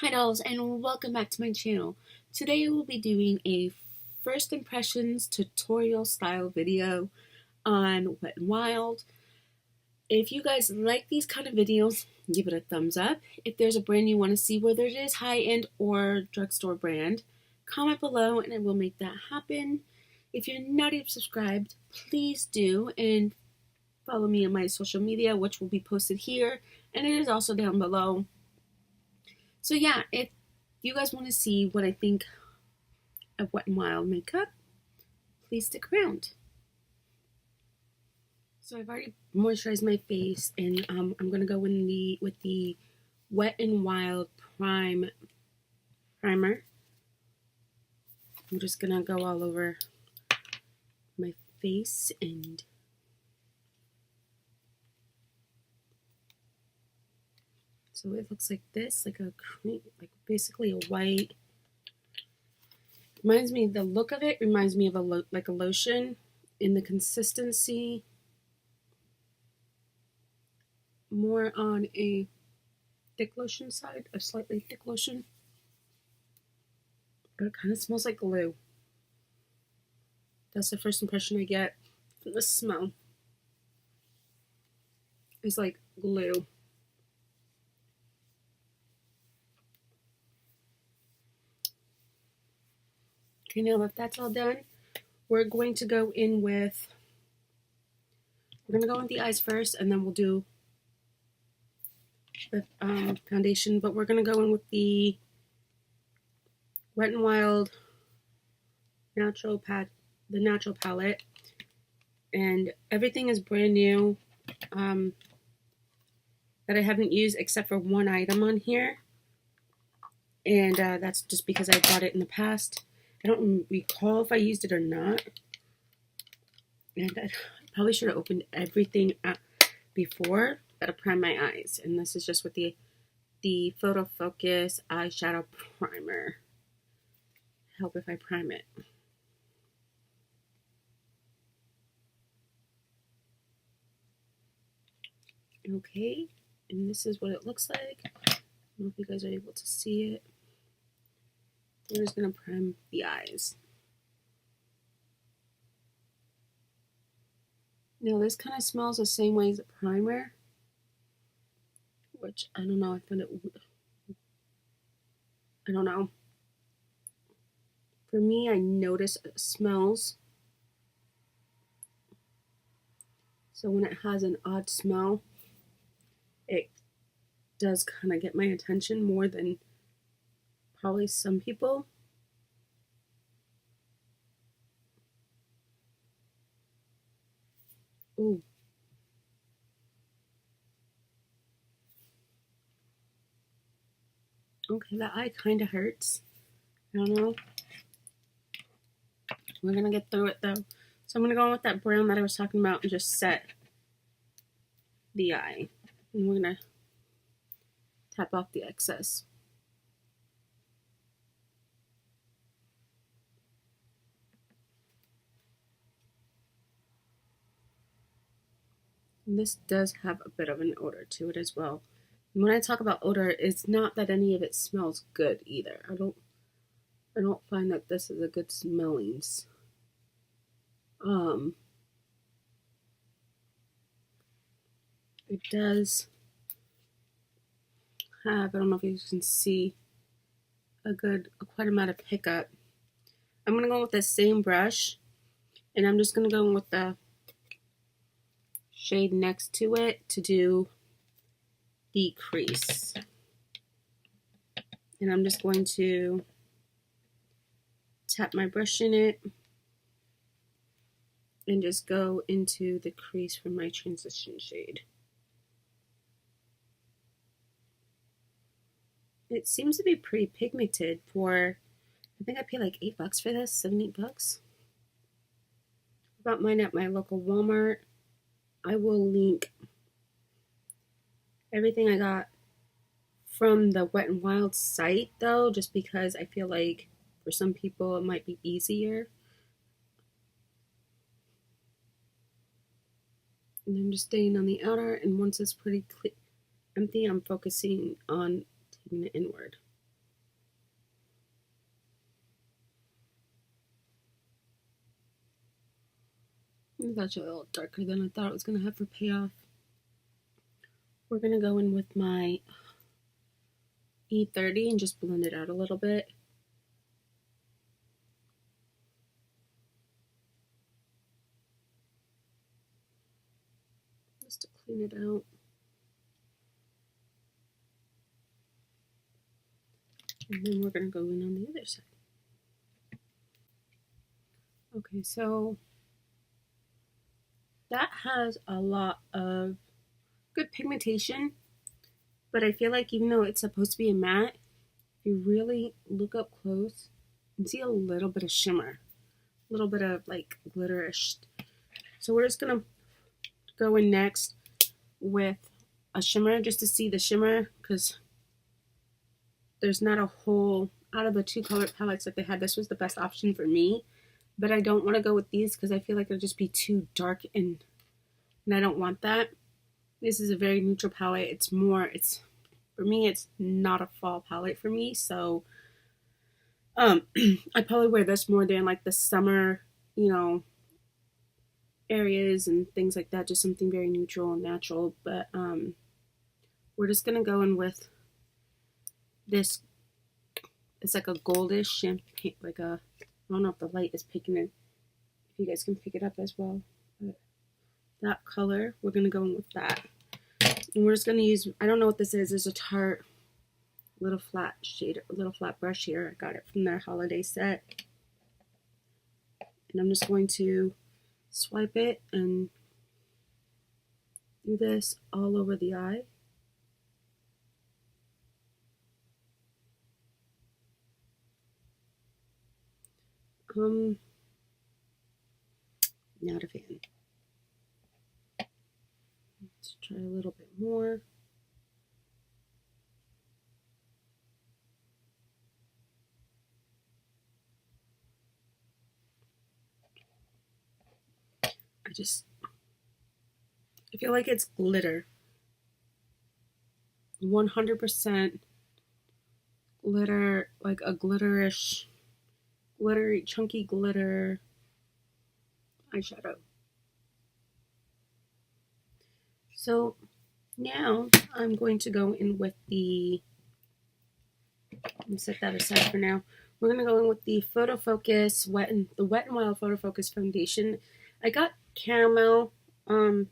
Hi dolls, and welcome back to my channel. Today we'll be doing a first impressions tutorial style video on Wet n Wild. If you guys like these kind of videos, give it a thumbs up. If there's a brand you want to see, whether it is high-end or drugstore brand, comment below and I will make that happen. If you're not yet subscribed, please do, and follow me on my social media, which will be posted here, and it is also down below. So yeah, if you guys want to see what I think of Wet n Wild makeup, please stick around. So I've already moisturized my face, and I'm gonna go in with the Wet n Wild primer. I'm just gonna go all over my face, and so it looks like this, like a cream, like basically a white. Reminds me, the look of it reminds me of like a lotion. In the consistency, more on a thick lotion side, a slightly thick lotion. But it kind of smells like glue. That's the first impression I get from the smell. It's like glue. Okay, now that that's all done, we're going to go in with, we're going to go with the eyes first, and then we'll do the foundation. But we're going to go in with the Wet n Wild natural palette, and everything is brand new that I haven't used except for one item on here, and that's just because I bought it in the past. I don't recall if I used it or not, and I probably should have opened everything up before, but I primed my eyes, and this is just with the Photo Focus eyeshadow primer. Help if I prime it. Okay, and this is what it looks like. I don't know if you guys are able to see it. I'm just going to prime the eyes. Now this kind of smells the same way as the primer, which I don't know, I don't know. For me, I notice it smells. So when it has an odd smell, it does kind of get my attention more than probably some people. Ooh. Okay, that eye kind of hurts. I don't know. We're going to get through it though. So I'm going to go in with that brown that I was talking about and just set the eye. And we're going to tap off the excess. And this does have a bit of an odor to it as well. And when I talk about odor, it's not that any of it smells good either. I don't find that this is a good smelling. It does have, I don't know if you can see, quite amount of pickup. I'm gonna go with the same brush, and I'm just gonna go with the shade next to it to do the crease. And I'm just going to tap my brush in it and just go into the crease for my transition shade. It seems to be pretty pigmented for, I think I paid like $8 for this, $7-8. I bought mine at my local Walmart. I will link everything I got from the Wet n Wild site though, just because I feel like for some people it might be easier. And I'm just staying on the outer, and once it's pretty empty, I'm focusing on taking it inward. It's actually a little darker than I thought it was going to have for payoff. We're going to go in with my E30 and just blend it out a little bit. Just to clean it out. And then we're going to go in on the other side. Okay, so that has a lot of good pigmentation, but I feel like even though it's supposed to be a matte, if you really look up close, you can see a little bit of shimmer, a little bit of like glitterish. So we're just gonna go in next with a shimmer just to see the shimmer, because there's not a whole, out of the two color palettes that they had, this was the best option for me. But I don't want to go with these because I feel like they'll just be too dark, and I don't want that. This is a very neutral palette. It's for me, it's not a fall palette for me. So I probably wear this more than like the summer, areas and things like that. Just something very neutral and natural. But we're just gonna go in with this. It's like a goldish champagne, like a, I don't know if the light is picking it, if you guys can pick it up as well. But that color, we're gonna go in with that. And we're just gonna use, I don't know what this is. It's a Tarte little flat brush here. I got it from their holiday set. And I'm just going to swipe it and do this all over the eye. Not a fan. Let's try a little bit more. I feel like it's glitter. 100% glitter, like a glitterish, glittery, chunky glitter eyeshadow. So now I'm going to go in with the, let me set that aside for now. We're going to go in with the Photo Focus Wet n Wild Photo Focus Foundation. I got caramel. I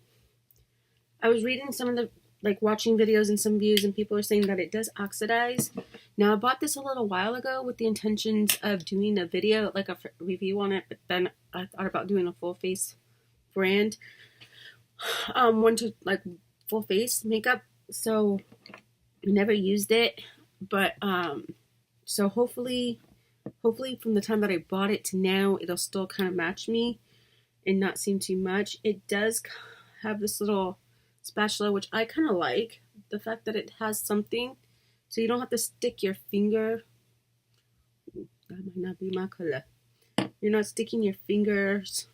was reading some of the, like watching videos and some views, and people are saying that it does oxidize. Now I bought this a little while ago with the intentions of doing a video, like a review on it, but then I thought about doing a full face brand, one to like full face makeup. So I never used it, but so hopefully from the time that I bought it to now, it'll still kind of match me and not seem too much. It does have this little spatula, which I kind of like, the fact that it has something so you don't have to stick your finger. That might not be my color. You're not sticking your fingers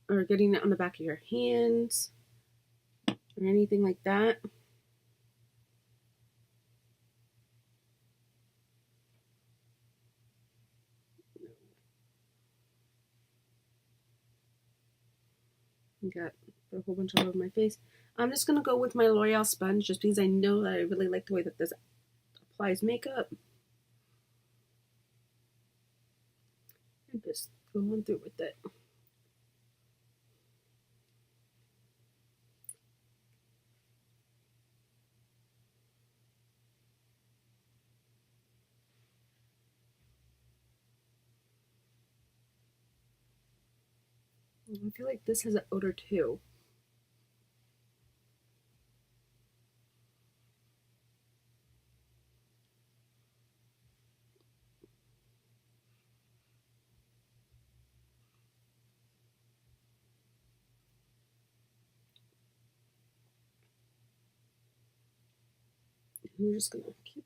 or getting it on the back of your hands or anything like that. Got a whole bunch all over my face. I'm just going to go with my L'Oreal sponge just because I know that I really like the way that this applies makeup. And just go on through with it. I feel like this has an odor too. I'm just going to keep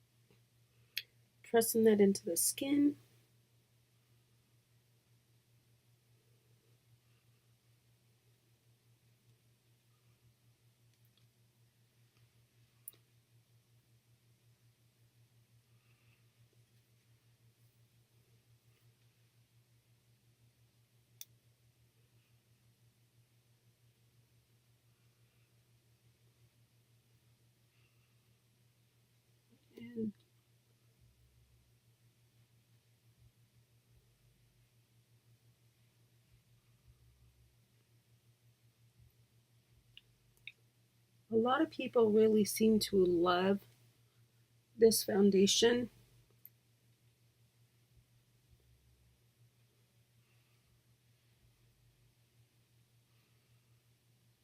pressing that into the skin. lot of people really seem to love this foundation.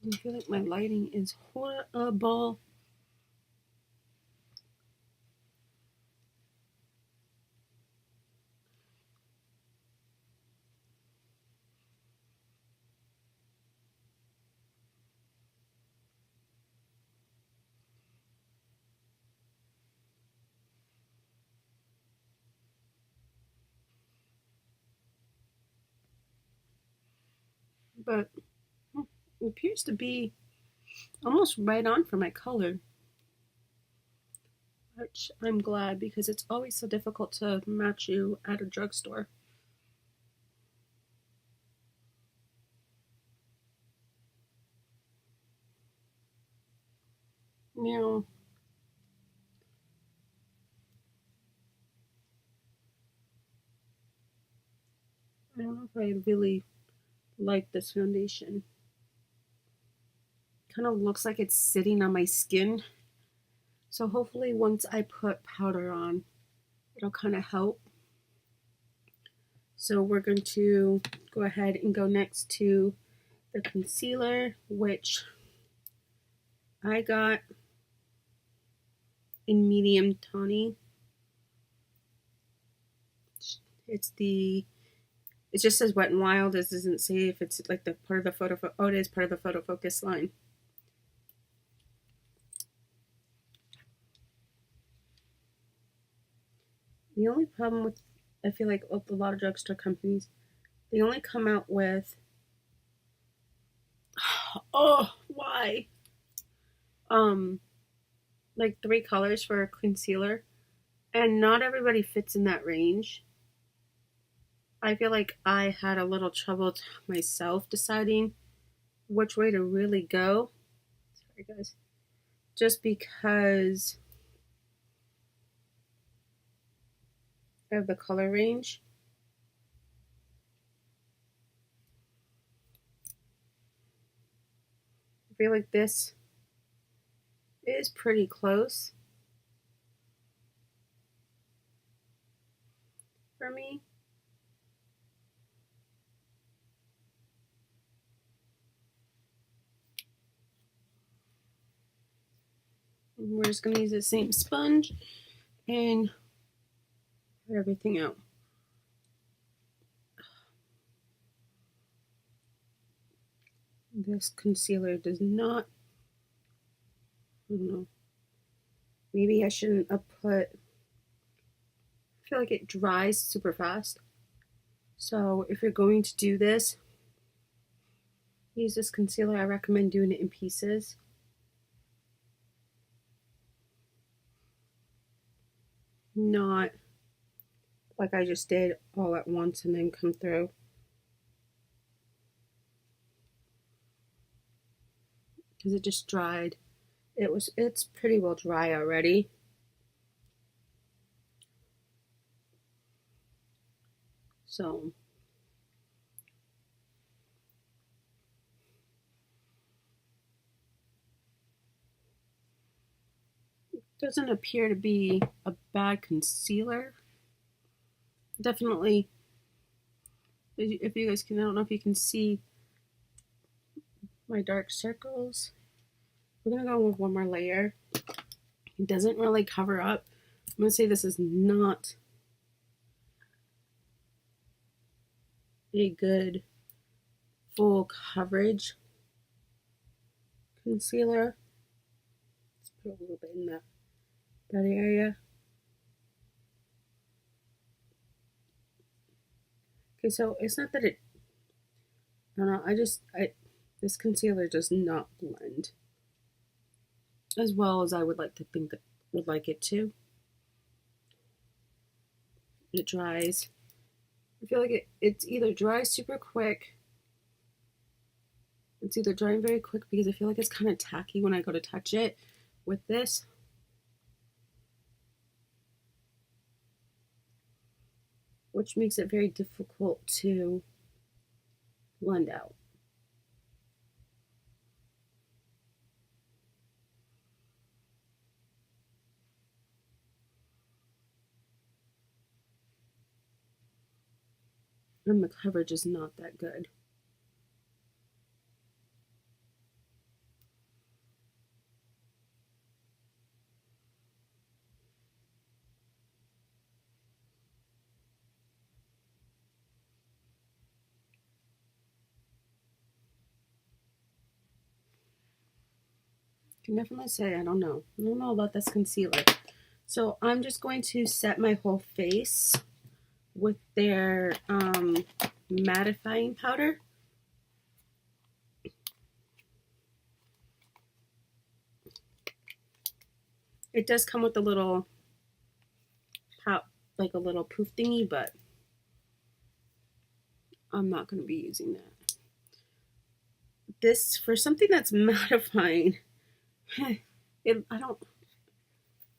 I feel like my lighting is horrible. But it appears to be almost right on for my color, which I'm glad because it's always so difficult to match you at a drugstore. Now, I don't know if I really like this foundation. Kind of looks like it's sitting on my skin. So hopefully once I put powder on, it'll kind of help. So we're going to go ahead and go next to the concealer, which I got in medium tawny. It just says Wet n Wild. It doesn't say if it's like the part of the photo. Oh, it is part of the photo focus line. The only problem with, I feel like with a lot of drugstore companies, they only come out with, oh, why? Like 3 colors for a concealer, and not everybody fits in that range. I feel like I had a little trouble myself deciding which way to really go. Sorry, guys. Just because of the color range. I feel like this is pretty close for me. We're just going to use the same sponge and put everything out. This concealer does not, I don't know, maybe I shouldn't have put, I feel like it dries super fast. So if you're going to do this, use this concealer. I recommend doing it in pieces. Not like I just did all at once and then come through. Because it just dried. It's pretty well dry already. So it doesn't appear to be a bad concealer. Definitely, if you guys can, I don't know if you can see my dark circles. We're gonna go with one more layer. It doesn't really cover up. I'm gonna say this is not a good full coverage concealer. Let's put a little bit in that area. Okay, so it's not that I don't know, this concealer does not blend as well as I would like to think that would like it to. It dries. I feel like it's either dries super quick. It's either drying very quick because I feel like it's kind of tacky when I go to touch it with this. Which makes it very difficult to blend out. and the coverage is not that good. I can definitely say I don't know. I don't know about this concealer. So I'm just going to set my whole face with their mattifying powder. It does come with a little like a little poof thingy, but I'm not going to be using that. This, for something that's mattifying, I don't,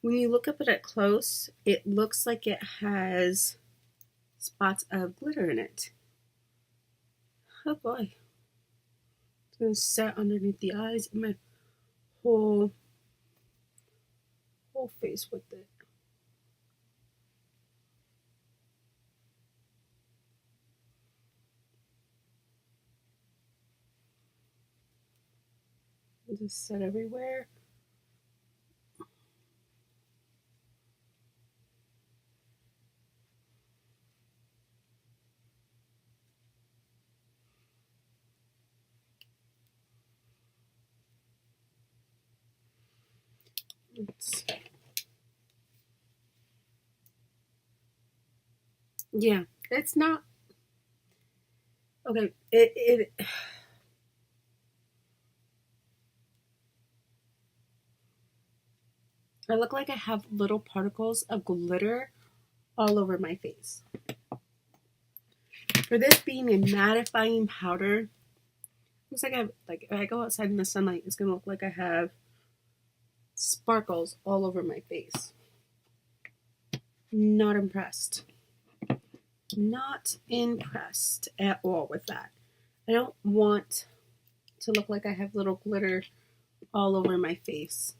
when you look up at it close, it looks like it has spots of glitter in it. Oh boy. It's going to set underneath the eyes and my whole face with it. Just set everywhere. Yeah, it's not okay. I look like I have little particles of glitter all over my face. For this being a mattifying powder, looks like I have, like, if I go outside in the sunlight, it's gonna look like I have sparkles all over my face. Not impressed. Not impressed at all with that. I don't want to look like I have little glitter all over my face.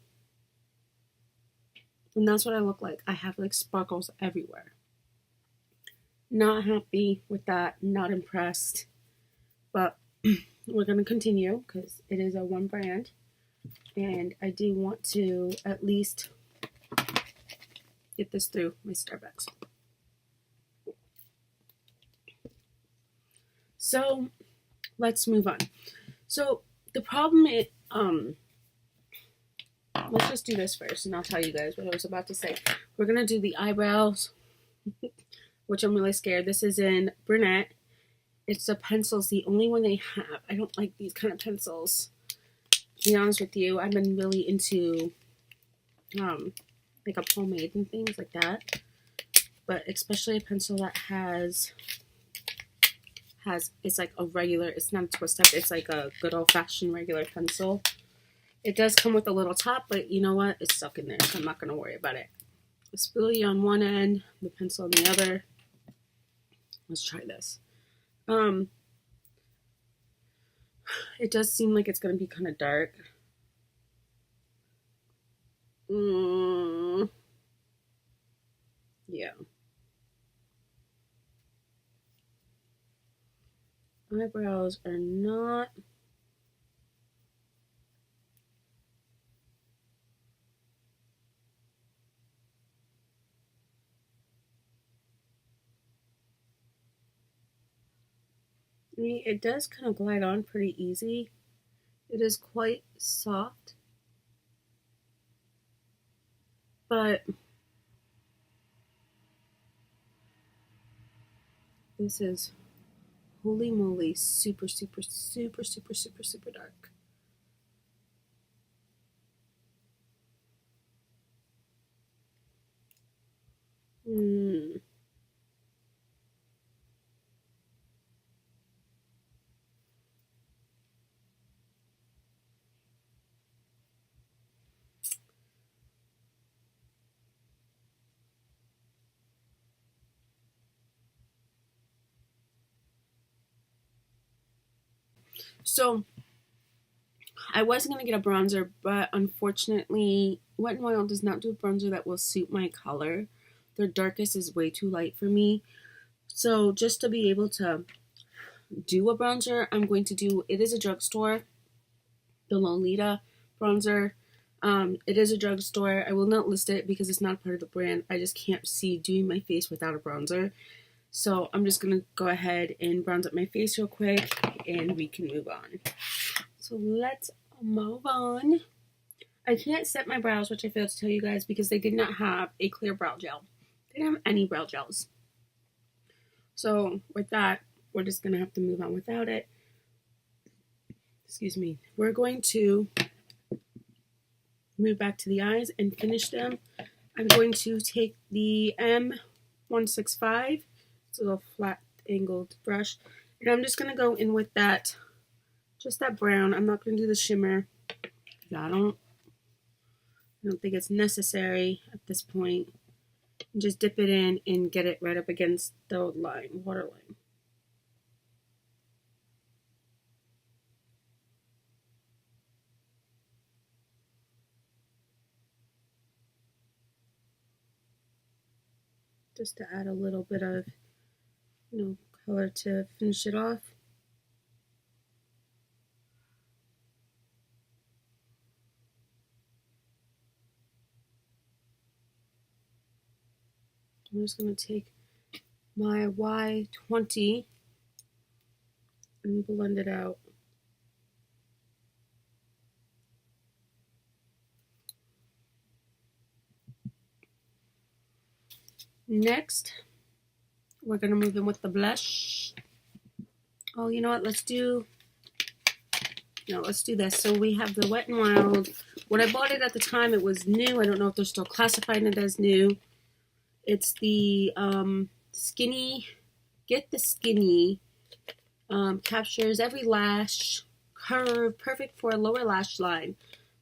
And that's what I look like. I have like sparkles everywhere. Not happy with that. Not impressed. But we're going to continue because it is a one brand. And I do want to at least get this through my Starbucks. So let's move on. So the problem is, let's just do this first and I'll tell you guys what I was about to say. We're going to do the eyebrows, which I'm really scared. This is in brunette. It's a pencil's the only one they have. I don't like these kind of pencils. To be honest with you, I've been really into like a pomade and things like that. But especially a pencil that has it's like a regular, it's not a twist up, it's like a good old fashioned regular pencil. It does come with a little top, but you know what? It's stuck in there, so I'm not going to worry about it. The spoolie on one end, the pencil on the other. Let's try this. It does seem like it's going to be kind of dark. Yeah. Eyebrows are not. I mean, it does kind of glide on pretty easy. It is quite soft. But this is, holy moly, super, super, super, super, super, super dark. So I was going to get a bronzer, but unfortunately, Wet n Wild does not do a bronzer that will suit my color. Their darkest is way too light for me. So just to be able to do a bronzer, I'm going to do, it is a drugstore, the Lolita bronzer. It is a drugstore. I will not list it because it's not part of the brand. I just can't see doing my face without a bronzer. So I'm just going to go ahead and bronze up my face real quick and we can move on. So let's move on. I can't set my brows, which I failed to tell you guys, because they did not have a clear brow gel. They didn't have any brow gels. So with that, we're just going to have to move on without it. Excuse me. We're going to move back to the eyes and finish them. I'm going to take the M165. It's a little flat angled brush. And I'm just going to go in with that, just that brown. I'm not going to do the shimmer. I don't think it's necessary at this point. Just dip it in and get it right up against the line, waterline. Just to add a little bit of, color to finish it off. I'm just going to take my Y20 and blend it out. Next, we're going to move in with the blush. Oh, you know what? Let's do this. So we have the Wet n Wild. When I bought it at the time, it was new. I don't know if they're still classifying it as new. It's the skinny, get the skinny, captures every lash curve, perfect for a lower lash line.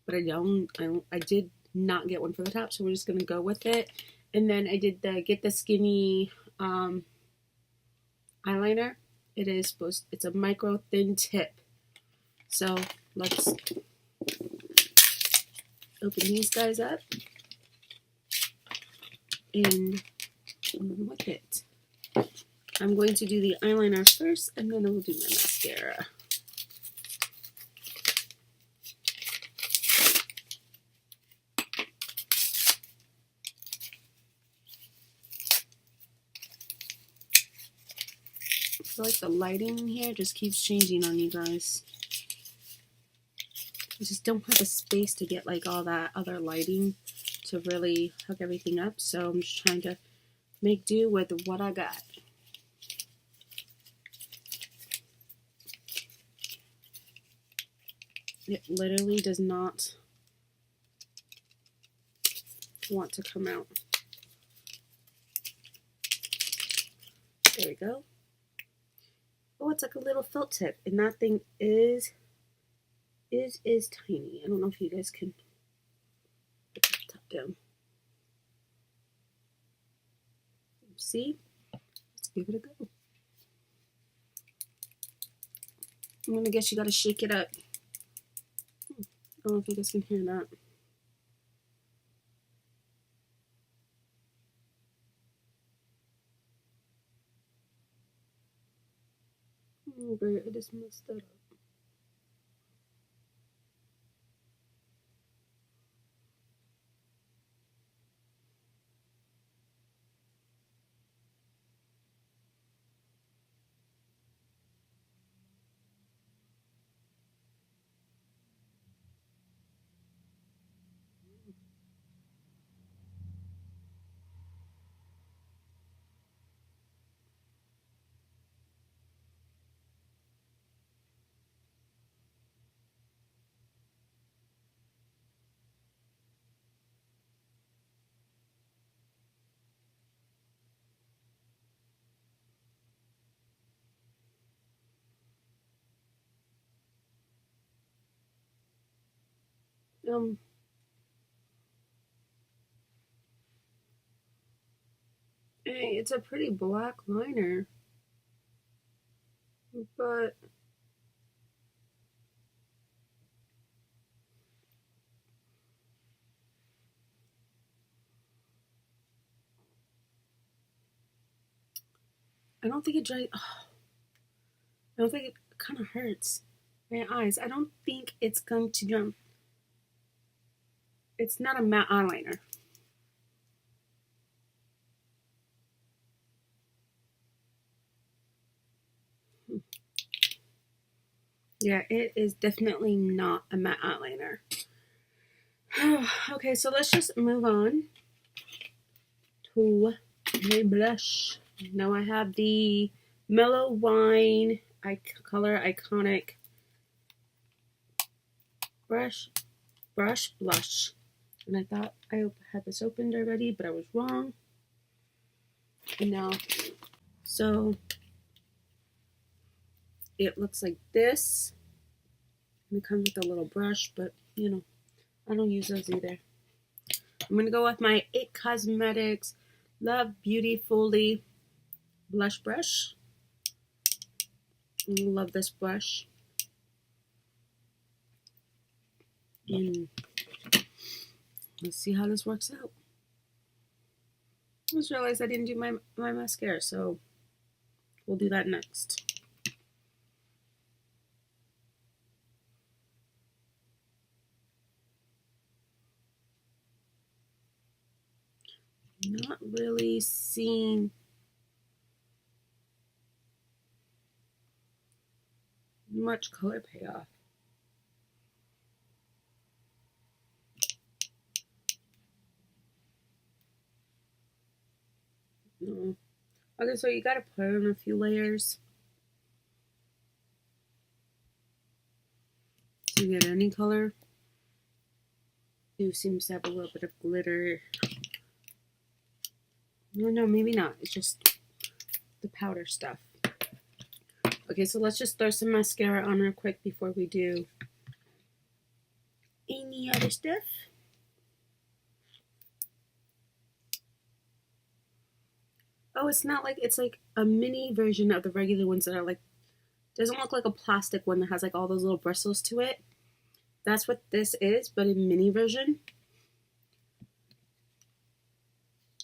But I did not get one for the top, so we're just gonna go with it. And then I did the get the skinny eyeliner. It's a micro thin tip. So let's open these guys up and with it. I'm going to do the eyeliner first, and then I will do my mascara. I feel like the lighting in here just keeps changing on you guys. I just don't have the space to get like all that other lighting to really hook everything up, so I'm just trying to make do with what I got. It literally does not want to come out. There we go. Oh, it's like a little felt tip, and that thing is tiny. I don't know if you guys can put the top down. See? Let's give it a go. I'm gonna guess you gotta shake it up. I don't know if you guys can hear that. Oh, great, I just messed that up. Hey, it's a pretty black liner, but I don't think it dries. Oh, I don't think it kind of hurts my eyes. I don't think it's going to jump. It's not a matte eyeliner. Yeah, it is definitely not a matte eyeliner. Okay, so let's just move on to my blush. Now I have the Mellow Wine Color Iconic Brush Blush. And I thought I had this opened already, but I was wrong. And now, so it looks like this. And it comes with a little brush, but you know, I don't use those either. I'm going to go with my IT Cosmetics Love Beautifully Blush Brush. I love this brush. And let's see how this works out. I just realized I didn't do my mascara, so we'll do that next. Not really seeing much color payoff. No. Okay, so you gotta put on a few layers to get any color. It seems to have a little bit of glitter. No, maybe not. It's just the powder stuff. Okay, so let's just throw some mascara on real quick before we do any other stuff. Oh, it's not like, it's like a mini version of the regular ones that are like, doesn't look like a plastic one that has like all those little bristles to it. That's what this is, but in mini version.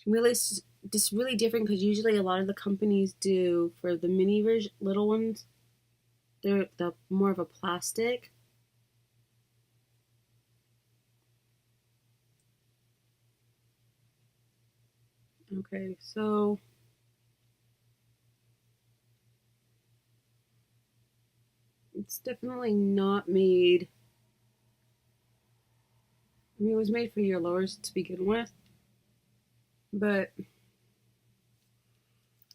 Really, just really different because usually a lot of the companies do for the mini version, little ones, they're the more of a plastic. Okay, so it's definitely not made. I mean, it was made for your lowers to begin with, but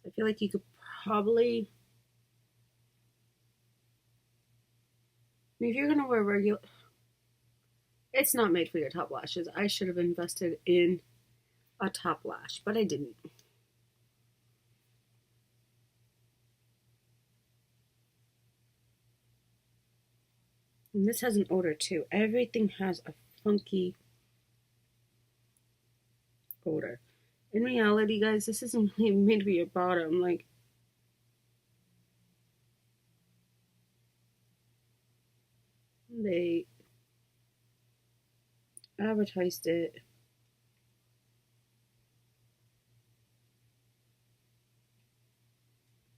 I feel like you could probably. I mean, if you're gonna wear regular, it's not made for your top lashes. I should have invested in a top lash, but I didn't. And this has an odor too. Everything has a funky odor. In reality, guys, this isn't really made for your bottom. Like, they advertised it.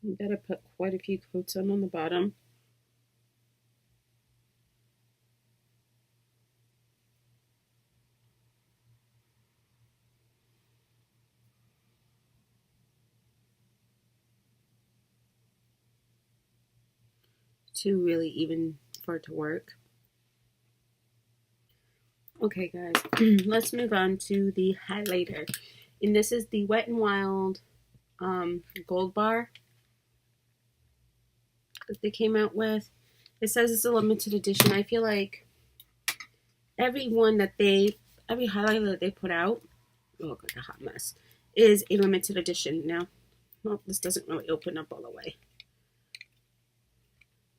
You gotta put quite a few coats on the bottom. To really even for it to work. Okay, guys, let's move on to the highlighter. And this is the Wet n Wild Gold Bar that they came out with. It says it's a limited edition. I feel like every highlighter that they put out, oh, look like a hot mess, is a limited edition. Now, well, this doesn't really open up all the way.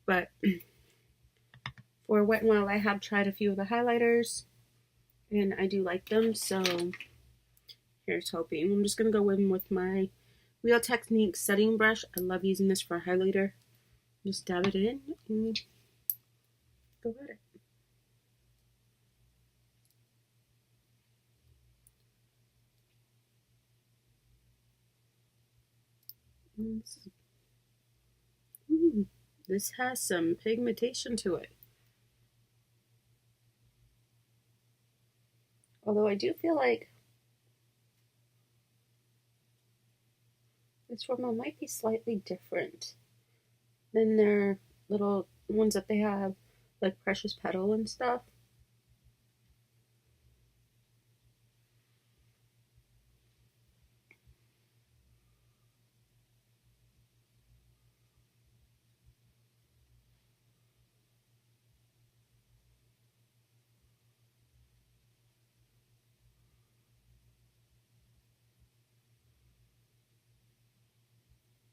But for Wet n Wild, I have tried a few of the highlighters, and I do like them, so here's hoping. I'm just going to go in with my Real Technique setting brush. I love using this for a highlighter. Just dab it in and go at it. This has some pigmentation to it. Although I do feel like this formula might be slightly different than their little ones that they have, like Precious Petal and stuff.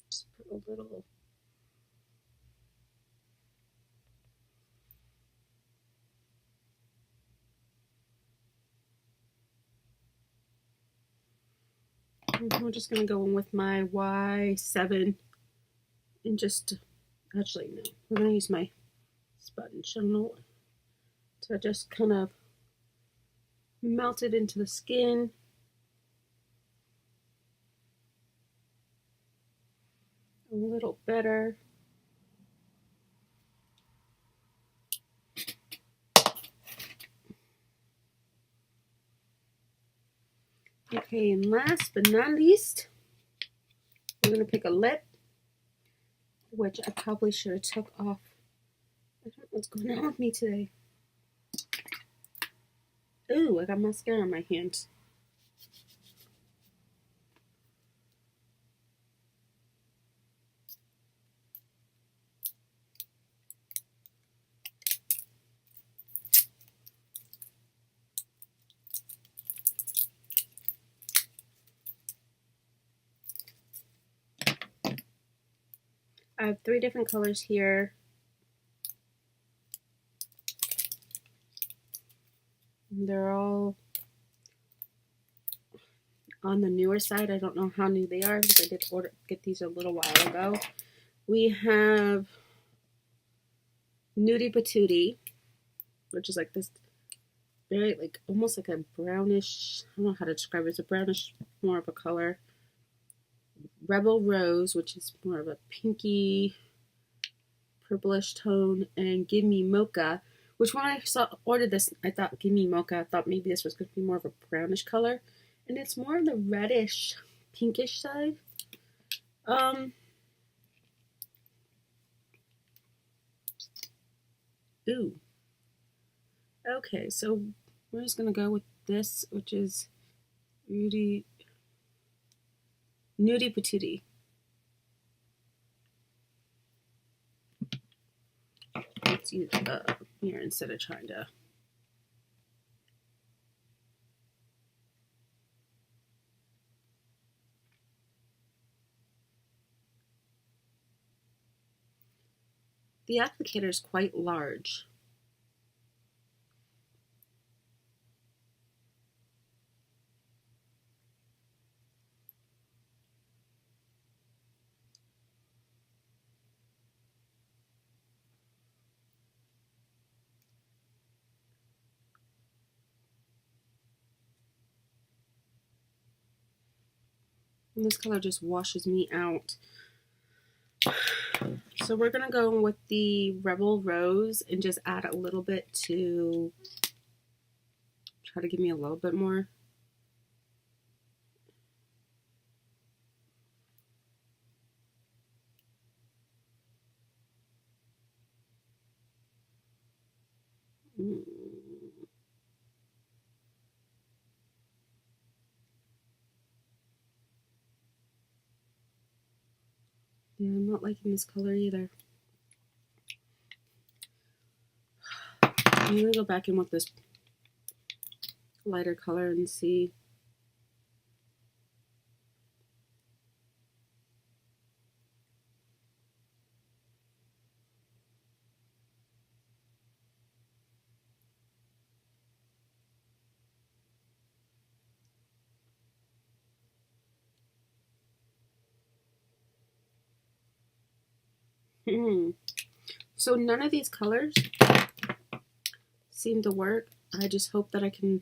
Just put a little. I'm just going to go in with my Y7 and just, actually no, we're going to use my sponge. I don't know, to just kind of melt it into the skin. A little better. Okay, and last but not least, we're going to pick a lip, which I probably should have took off. I don't know what's going on with me today. Ooh, I got mascara on my hands. I have 3 different colors here. They're all on the newer side. I don't know how new they are because I did get these a little while ago. We have Nudie Patootie, which is like this very, like, almost like a brownish, I don't know how to describe it. It's a brownish, more of a color. Rebel Rose, which is more of a pinky, purplish tone, and Give Me Mocha, which when I ordered this, I thought Give Me Mocha, I thought maybe this was going to be more of a brownish color, and it's more on the reddish, pinkish side. Ooh. Okay, so we're just going to go with this, which is Nudie Patootie. Let's use here instead of trying to. The applicator is quite large. And this color just washes me out. So we're going to go with the Rebel Rose and just add a little bit to try to give me a little bit more. Yeah, I'm not liking this color either. I'm going to go back in with this lighter color and see. So none of these colors seem to work. I just hope that I can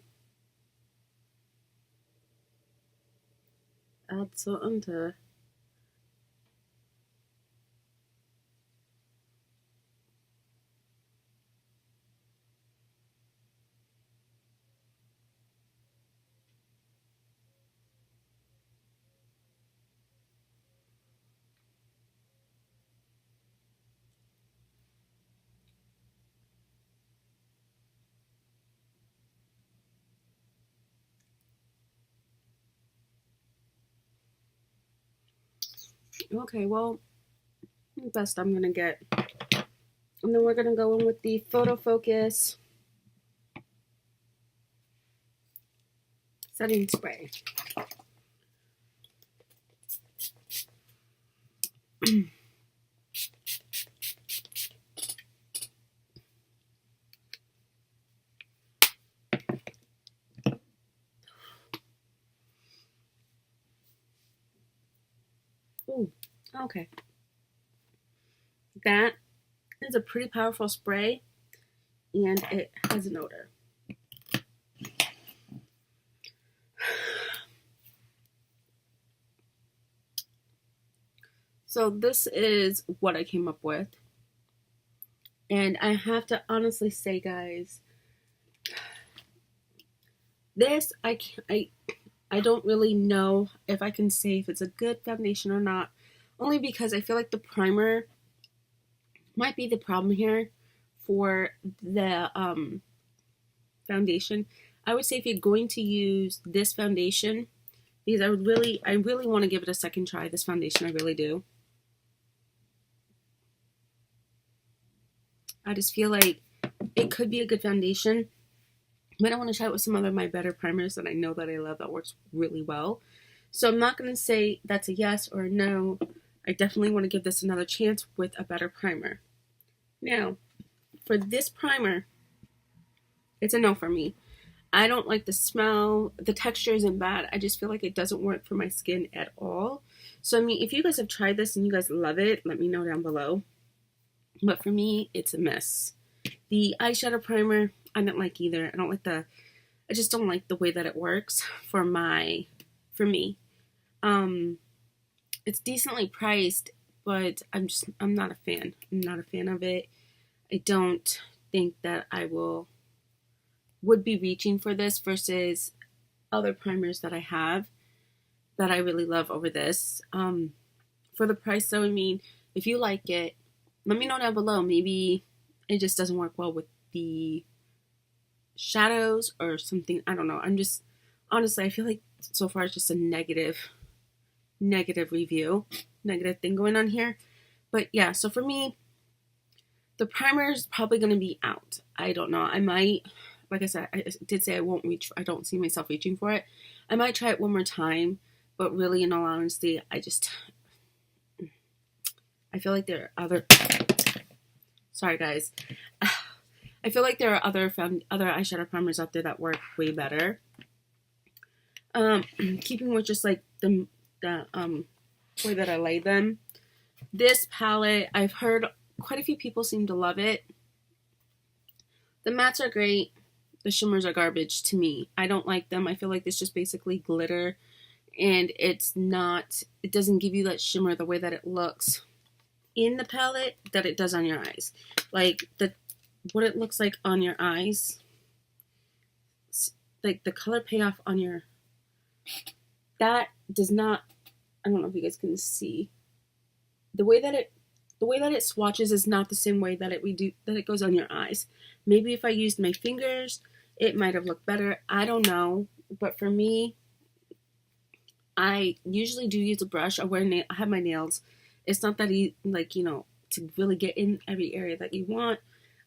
add something to Okay, well, best I'm gonna get. And then we're gonna go in with the Photo Focus setting spray. Ooh, okay. That is a pretty powerful spray, and it has an odor. So this is what I came up with. And I have to honestly say, guys, this I don't really know if I can say if it's a good foundation or not, only because I feel like the primer might be the problem here for the foundation. I would say if you're going to use this foundation, because I really want to give it a second try. This foundation, I really do. I just feel like it could be a good foundation, but I want to try it with some other of my better primers that I know that I love that works really well. So I'm not going to say that's a yes or a no. I definitely want to give this another chance with a better primer. Now, for this primer, it's a no for me. I don't like the smell. The texture isn't bad. I just feel like it doesn't work for my skin at all. So, I mean, if you guys have tried this and you guys love it, let me know down below. But for me, it's a miss. The eyeshadow primer, I don't like either. I just don't like the way that it works for me. It's decently priced, but I'm not a fan. I'm not a fan of it. I don't think that I would be reaching for this versus other primers that I have that I really love over this. For the price though, I mean, if you like it, let me know down below. Maybe it just doesn't work well with the shadows or something. I don't know. Honestly, I feel like so far it's just a negative review, negative thing going on here. But yeah, so for me, the primer is probably going to be out. I don't know. I might, like I said, I did say I won't reach. I don't see myself reaching for it. I might try it one more time, but really, in all honesty, I feel like there are other. Sorry, guys. I feel like there are other eyeshadow primers out there that work way better. Keeping with just like the way that I lay them. This palette, I've heard quite a few people seem to love it. The mattes are great. The shimmers are garbage to me. I don't like them. I feel like it's just basically glitter, and it doesn't give you that shimmer the way that it looks in the palette that it does on your eyes. Like what it looks like on your eyes, like the color payoff on your, that does not, I don't know if you guys can see, the way that it swatches is not the same way that it goes on your eyes. Maybe if I used my fingers, it might have looked better. I don't know, but for me, I usually do use a brush. I have my nails. It's not that to really get in every area that you want.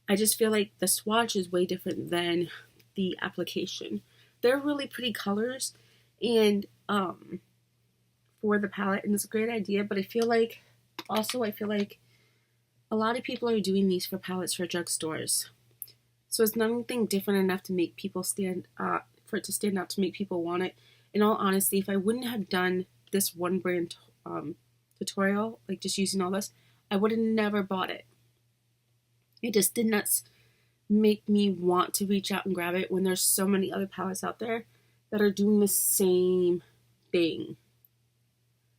I just feel like the swatch is way different than the application. They're really pretty colors, and for the palette, and it's a great idea. But I feel like a lot of people are doing these for palettes for drugstores. So it's nothing different enough to make people for it to stand out to make people want it. In all honesty, if I wouldn't have done this one brand tutorial, like just using all this, I would have never bought it. It just did not make me want to reach out and grab it when there's so many other palettes out there that are doing the same thing.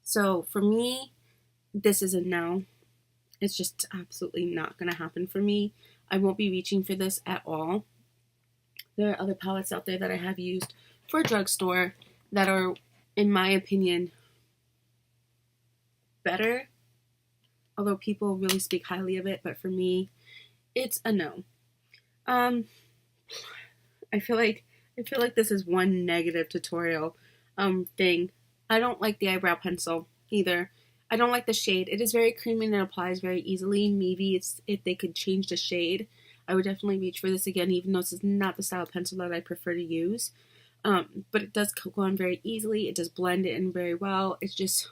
So for me, this is a no. It's just absolutely not going to happen for me. I won't be reaching for this at all. There are other palettes out there that I have used for a drugstore that are, in my opinion, better. Although people really speak highly of it, but for me, it's a no. I feel like this is one negative tutorial thing. I don't like the eyebrow pencil either. I don't like the shade. It is very creamy and it applies very easily. Maybe it's if they could change the shade. I would definitely reach for this again, even though this is not the style of pencil that I prefer to use. But it does go on very easily. It does blend it in very well. It's just,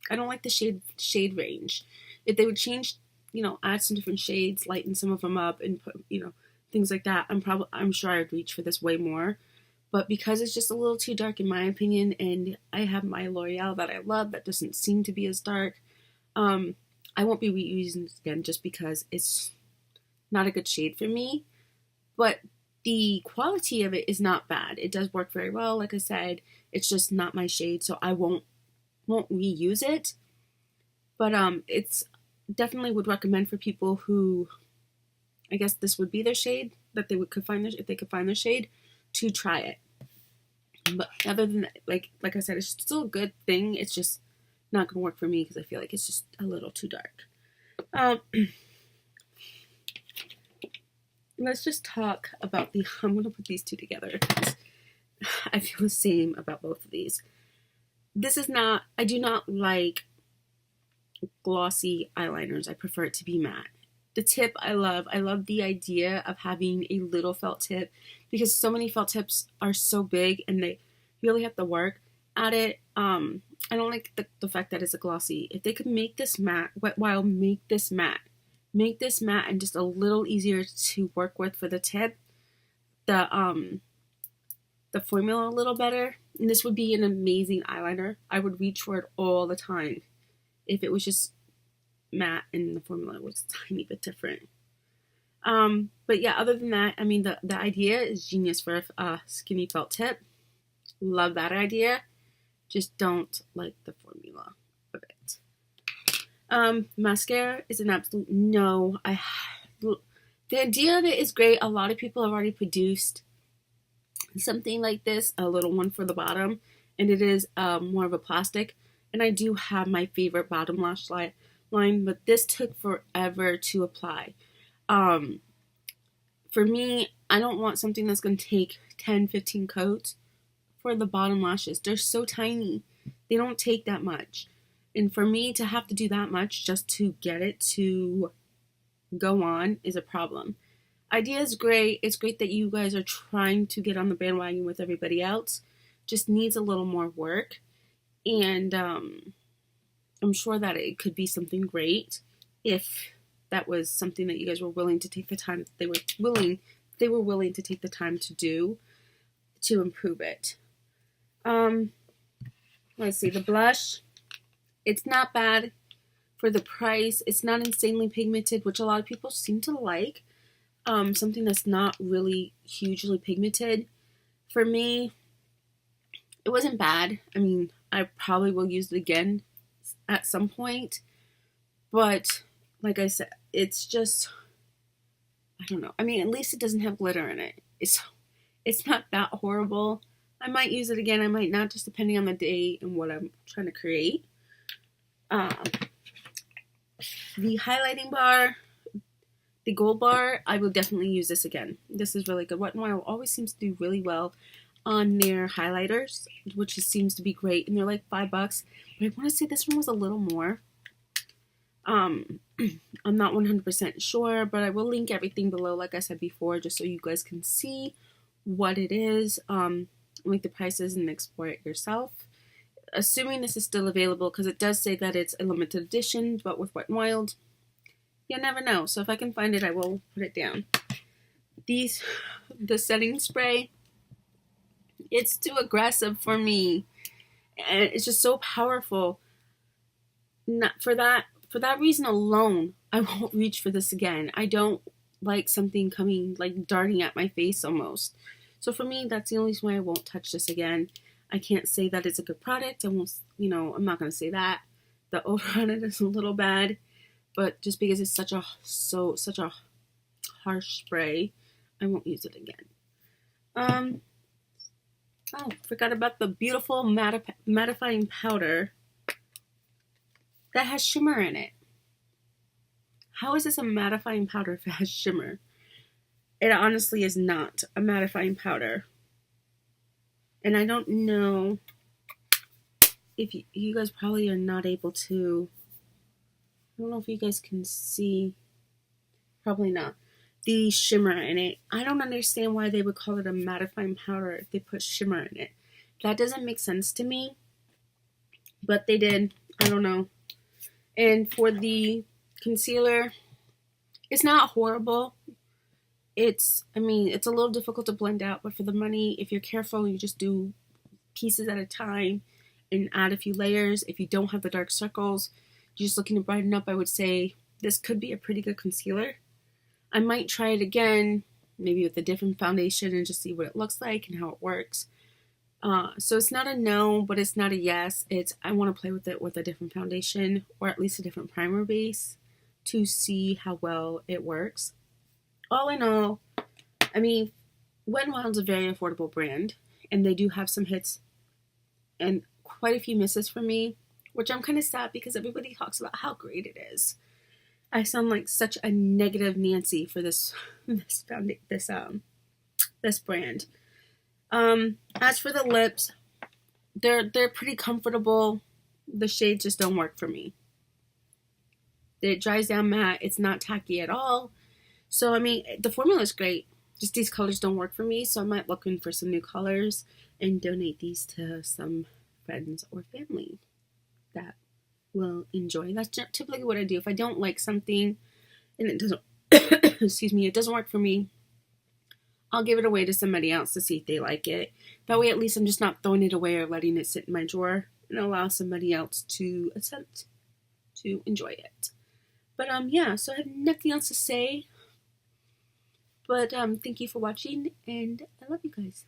I don't like the shade range. If they would change, add some different shades, lighten some of them up, and put, things like that, I'm sure I'd reach for this way more. But because it's just a little too dark in my opinion, and I have my L'Oreal that I love that doesn't seem to be as dark, I won't be reusing this again just because it's not a good shade for me. But the quality of it is not bad. It does work very well, like I said. It's just not my shade, so I won't reuse it. But it's definitely would recommend for people who, I guess this would be their shade, that they could find if they could find their shade, to try it. But other than that, like I said, it's still a good thing. It's just not gonna work for me because I feel like it's just a little too dark. Let's just talk about I'm gonna put these two together because I feel the same about both of these. I do not like glossy eyeliners. I prefer it to be matte. The tip I love the idea of having a little felt tip because so many felt tips are so big and they really have to work at it. I don't like the fact that it's a glossy. If they could make this matte, make this matte and just a little easier to work with for the tip, the formula a little better, and this would be an amazing eyeliner. I would reach for it all the time if it was just matte and the formula was a tiny bit different. But yeah, other than that, I mean, the idea is genius for a skinny felt tip. Love that idea. Just don't like the formula of it. Mascara is an absolute no. The idea of it is great. A lot of people have already produced something like this, a little one for the bottom, and it is more of a plastic. And I do have my favorite bottom lash line, but this took forever to apply. For me, I don't want something that's going to take 10, 15 coats for the bottom lashes. They're so tiny. They don't take that much. And for me to have to do that much just to get it to go on is a problem. Idea is great. It's great that you guys are trying to get on the bandwagon with everybody else. Just needs a little more work. And I'm sure that it could be something great if that was something that you guys were willing to take the time. They were willing to take the time to do to improve it. Let's see, the blush. It's not bad for the price. It's not insanely pigmented, which a lot of people seem to like. Something that's not really hugely pigmented. For me, it wasn't bad. I mean, I probably will use it again at some point. But, like I said, it's just, I don't know. I mean, at least it doesn't have glitter in it. It's not that horrible. I might use it again. I might not, just depending on the day and what I'm trying to create. The highlighting bar, the gold bar, I will definitely use this again. This is really good. Wet n Wild always seems to do really well on their highlighters, which seems to be great. And they're like $5. But I want to say this one was a little more. I'm not 100% sure, but I will link everything below, like I said before, just so you guys can see what it is, like the prices, and explore it yourself. Assuming this is still available, because it does say that it's a limited edition, but with Wet n Wild, you never know. So if I can find it, I will put it down. The setting spray, it's too aggressive for me, and it's just so powerful. Not for that reason alone, I won't reach for this again. I don't like something coming, like darting at my face almost. So for me, that's the only reason why I won't touch this again. I can't say that it's a good product. I'm not going to say that. The odor on it is a little bad, but just because it's such a harsh spray, I won't use it again. Forgot about the beautiful mattifying powder that has shimmer in it. How is this a mattifying powder if it has shimmer? It honestly is not a mattifying powder. And I don't know if you guys probably are not able to, I don't know if you guys can see, probably not, the shimmer in it. I don't understand why they would call it a mattifying powder if they put shimmer in it. That doesn't make sense to me, but they did. I don't know. And for the concealer, it's not horrible. It's a little difficult to blend out, but for the money, if you're careful, you just do pieces at a time and add a few layers. If you don't have the dark circles, you're just looking to brighten up, I would say this could be a pretty good concealer. I might try it again, maybe with a different foundation, and just see what it looks like and how it works. So it's not a no, but it's not a yes. It's I want to play with it with a different foundation or at least a different primer base to see how well it works. All in all, Wet n Wild's a very affordable brand, and they do have some hits and quite a few misses for me, which I'm kind of sad because everybody talks about how great it is. I sound like such a negative Nancy for this brand. As for the lips, they're pretty comfortable. The shades just don't work for me. It dries down matte. It's not tacky at all. So the formula is great. Just these colors don't work for me. So I might look in for some new colors and donate these to some friends or family that will enjoy. That's typically what I do. If I don't like something and it doesn't, excuse me, it doesn't work for me, I'll give it away to somebody else to see if they like it. That way, at least I'm just not throwing it away or letting it sit in my drawer, and allow somebody else to attempt to enjoy it. But yeah, so I have nothing else to say. But thank you for watching, and I love you guys.